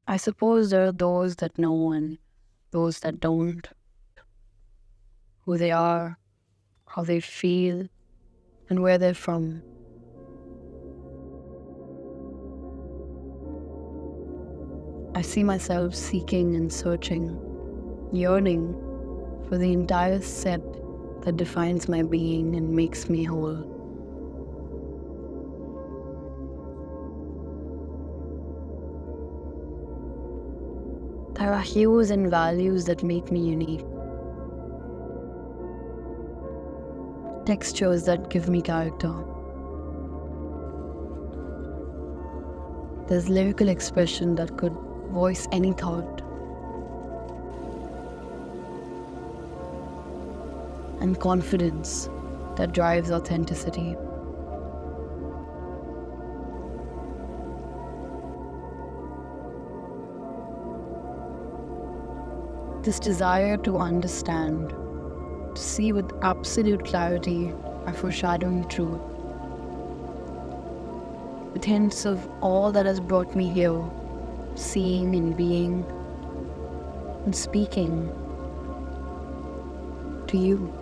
I suppose there are those that know and those that don't. Who they are, how they feel, and where they're from. I see myself seeking and searching, yearning for the entire set that defines my being and makes me whole. There are hues and values that make me unique. Textures that give me character. There's lyrical expression that could voice any thought. And confidence that drives authenticity. This desire to understand, to see with absolute clarity, are foreshadowing truth. With hints of all that has brought me here, seeing and being and speaking to you.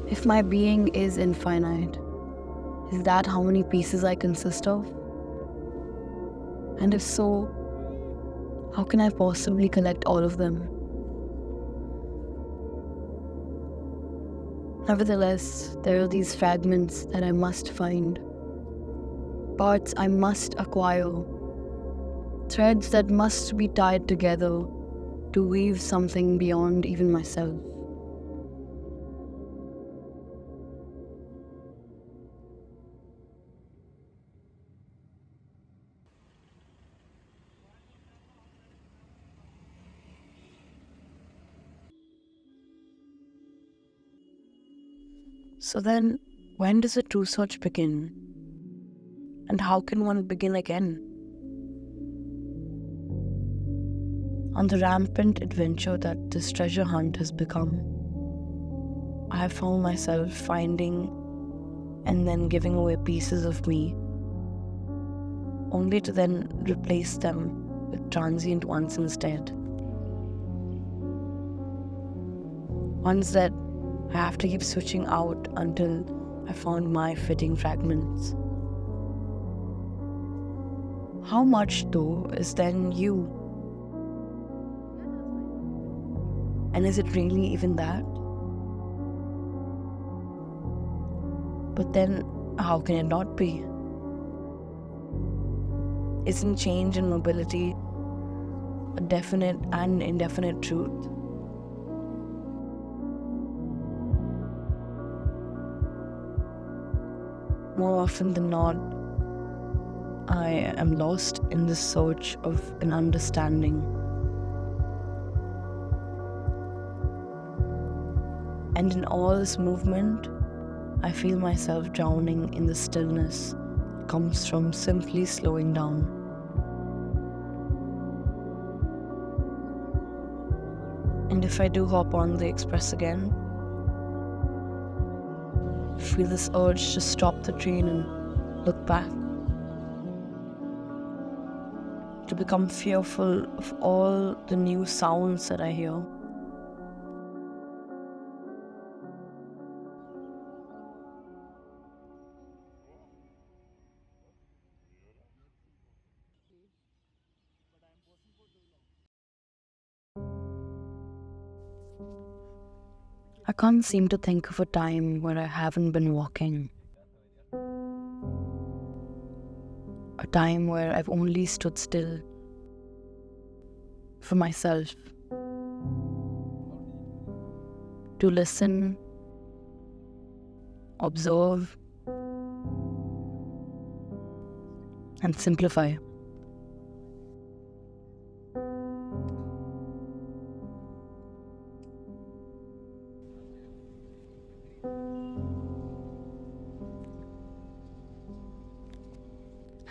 If my being is infinite, is that how many pieces I consist of? And if so, how can I possibly collect all of them? Nevertheless, there are these fragments that I must find, parts I must acquire, threads that must be tied together to weave something beyond even myself. So then, when does a true search begin? And how can one begin again? On the rampant adventure that this treasure hunt has become, I have found myself finding and then giving away pieces of me, only to then replace them with transient ones instead. Ones that I have to keep switching out until I found my fitting fragments. How much, though, is then you? And is it really even that? But then, how can it not be? Isn't change and mobility a definite and indefinite truth? More often than not, I am lost in the search of an understanding. And in all this movement, I feel myself drowning in the stillness that comes from simply slowing down. And if I do hop on the express again, I feel this urge to stop the train and look back, to become fearful of all the new sounds that I hear. I can't seem to think of a time where I haven't been walking. A time where I've only stood still for myself, to listen, observe, and simplify.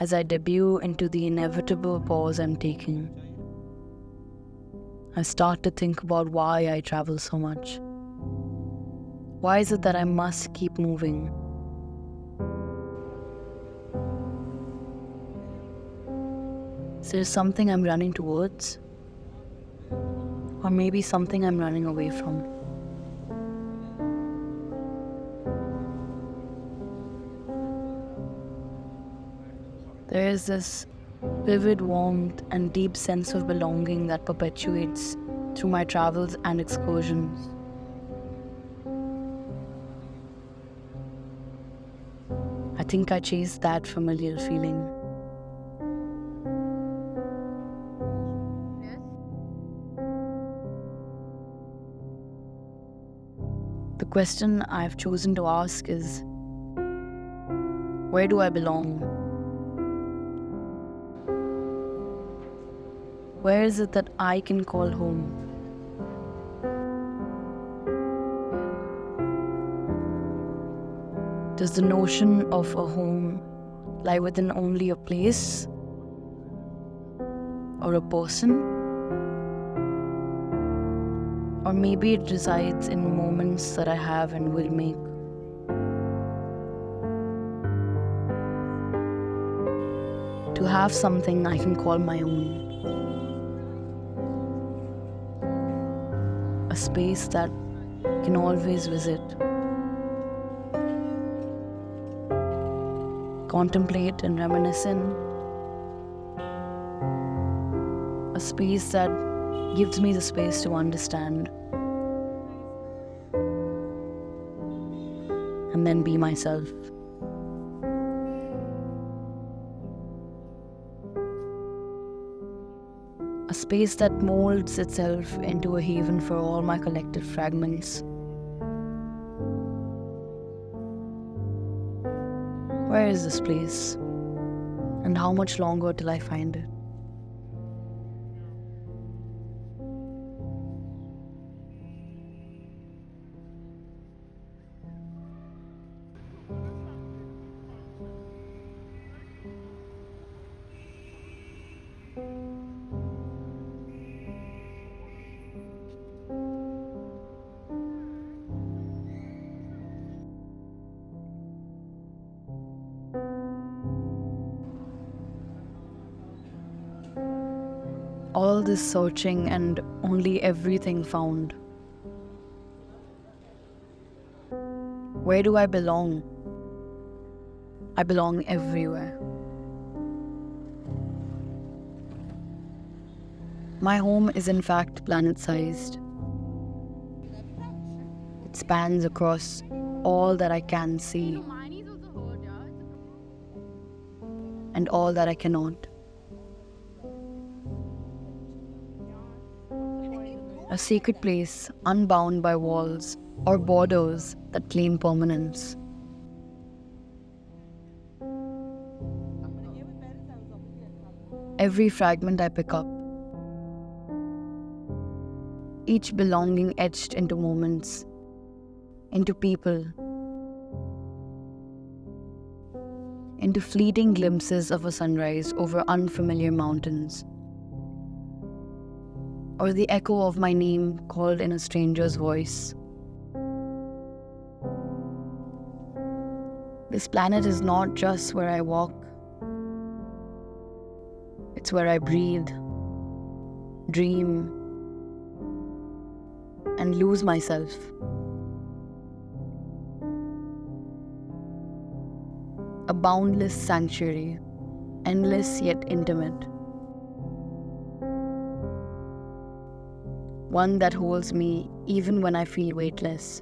As I debut into the inevitable pause I'm taking, I start to think about why I travel so much. Why is it that I must keep moving? Is there something I'm running towards? Or maybe something I'm running away from? There is this vivid warmth and deep sense of belonging that perpetuates through my travels and excursions. I think I chase that familiar feeling. The question I've chosen to ask is, where do I belong? Where is it that I can call home? Does the notion of a home lie within only a place or a person? Or maybe it resides in moments that I have and will make. To have something I can call my own. A space that I can always visit. Contemplate and reminisce in. A space that gives me the space to understand. And then be myself. A space that molds itself into a haven for all my collective fragments. Where is this place? And how much longer till I find it? All this searching and only everything found. Where do I belong? I belong everywhere. My home is in fact planet-sized. It spans across all that I can see and all that I cannot. A sacred place unbound by walls or borders that claim permanence. Every fragment I pick up, each belonging etched into moments, into people, into fleeting glimpses of a sunrise over unfamiliar mountains, or the echo of my name called in a stranger's voice. This planet is not just where I walk, it's where I breathe, dream, and lose myself. A boundless sanctuary, endless yet intimate. One that holds me even when I feel weightless.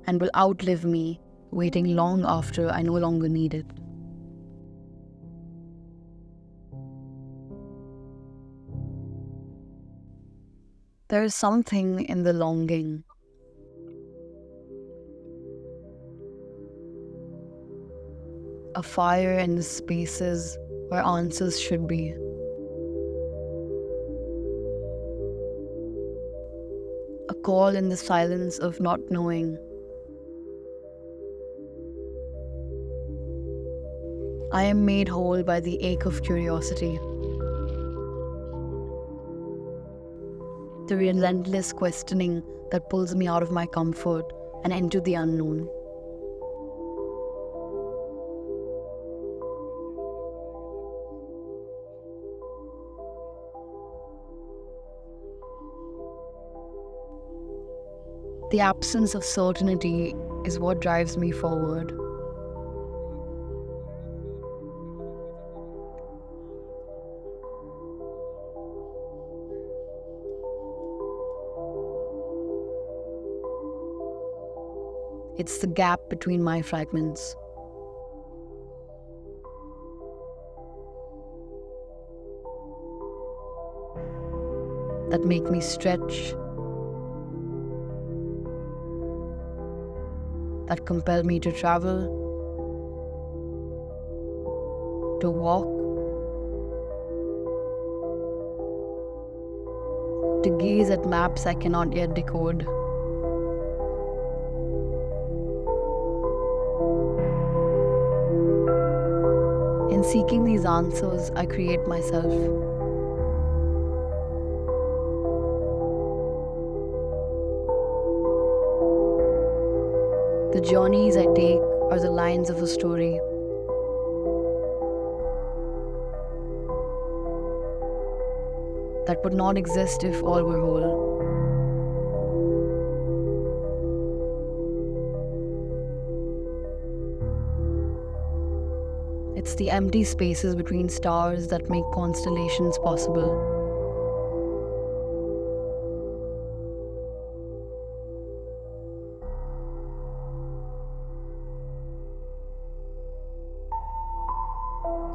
And will outlive me, waiting long after I no longer need it. There is something in the longing. A fire in the spaces where answers should be. A call in the silence of not knowing. I am made whole by the ache of curiosity. the relentless questioning that pulls me out of my comfort and into the unknown. The absence of certainty is what drives me forward. It's the gap between my fragments. That make me stretch, that compel me to travel, to walk, to gaze at maps I cannot yet decode. In seeking these answers, I create myself. The journeys I take are the lines of a story. That would not exist if all were whole. It's the empty spaces between stars that make constellations possible.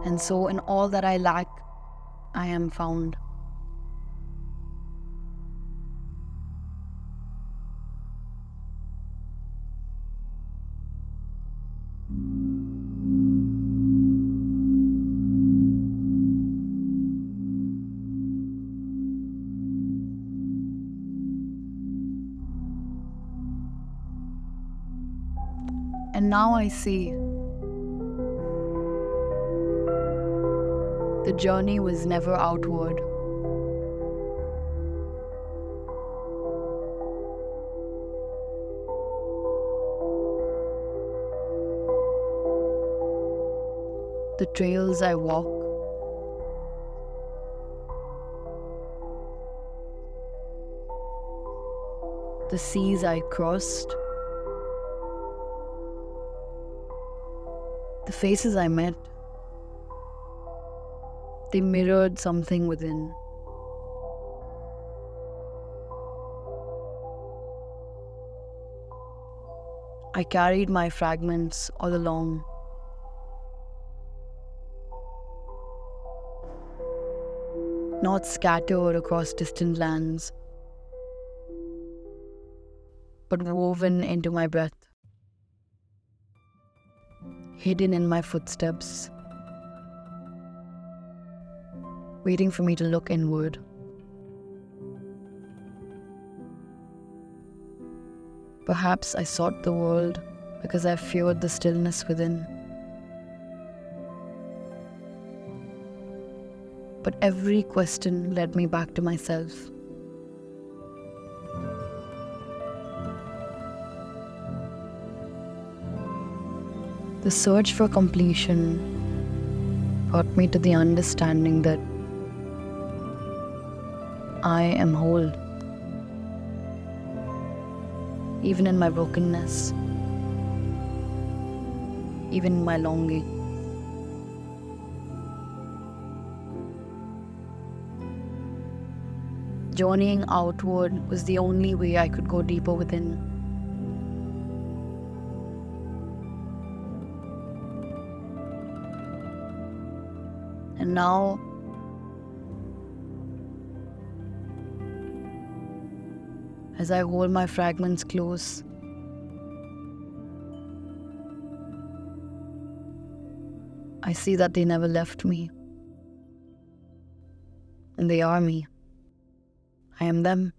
And so, in all that I lack, I am found. And now I see. The journey was never outward. The trails I walk, the seas I crossed, the faces I met, they mirrored something within. I carried my fragments all along. Not scattered across distant lands, but woven into my breath, hidden in my footsteps, waiting for me to look inward. Perhaps I sought the world because I feared the stillness within. But every question led me back to myself. The search for completion brought me to the understanding that I am whole, even in my brokenness, even in my longing. Journeying outward was the only way I could go deeper within. And now, as I hold my fragments close, I see that they never left me. And they are me. I am them.